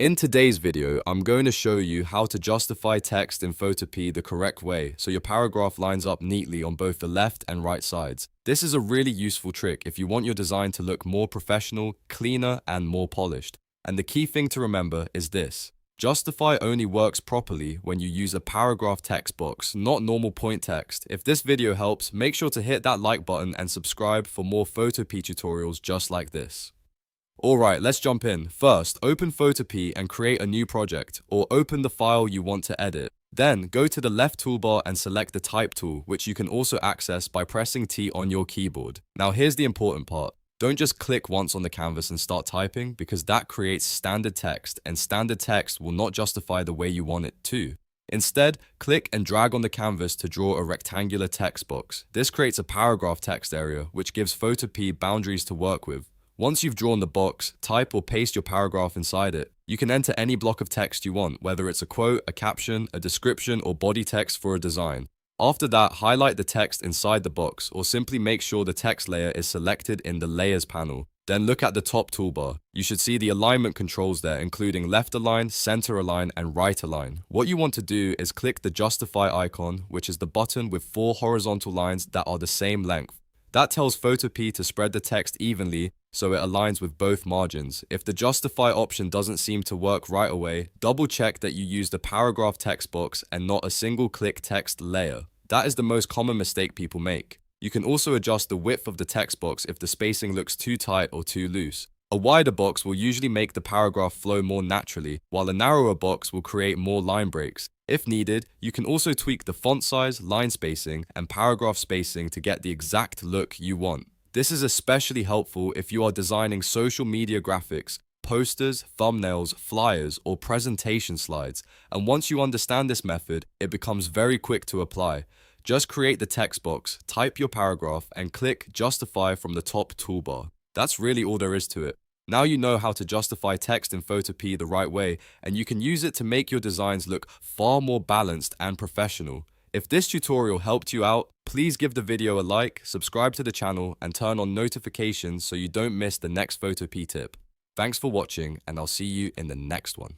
In today's video, I'm going to show you how to justify text in Photopea the correct way so your paragraph lines up neatly on both the left and right sides. This is a really useful trick if you want your design to look more professional, cleaner, and more polished. And the key thing to remember is this. Justify only works properly when you use a paragraph text box, not normal point text. If this video helps, make sure to hit that like button and subscribe for more Photopea tutorials just like this. Alright, let's jump in. First, open Photopea and create a new project, or open the file you want to edit. Then, go to the left toolbar and select the Type tool, which you can also access by pressing T on your keyboard. Now here's the important part. Don't just click once on the canvas and start typing, because that creates standard text, and standard text will not justify the way you want it to. Instead, click and drag on the canvas to draw a rectangular text box. This creates a paragraph text area, which gives Photopea boundaries to work with. Once you've drawn the box, type or paste your paragraph inside it. You can enter any block of text you want, whether it's a quote, a caption, a description, or body text for a design. After that, highlight the text inside the box, or simply make sure the text layer is selected in the Layers panel. Then look at the top toolbar. You should see the alignment controls there, including left align, center align, and right align. What you want to do is click the Justify icon, which is the button with 4 horizontal lines that are the same length. That tells Photopea to spread the text evenly so it aligns with both margins. If the Justify option doesn't seem to work right away, double check that you use the paragraph text box and not a single click text layer. That is the most common mistake people make. You can also adjust the width of the text box if the spacing looks too tight or too loose. A wider box will usually make the paragraph flow more naturally, while a narrower box will create more line breaks. If needed, you can also tweak the font size, line spacing, and paragraph spacing to get the exact look you want. This is especially helpful if you are designing social media graphics, posters, thumbnails, flyers, or presentation slides. And once you understand this method, it becomes very quick to apply. Just create the text box, type your paragraph, and click Justify from the top toolbar. That's really all there is to it. Now you know how to justify text in Photopea the right way, and you can use it to make your designs look far more balanced and professional. If this tutorial helped you out, please give the video a like, subscribe to the channel, and turn on notifications so you don't miss the next Photopea tip. Thanks for watching, and I'll see you in the next one.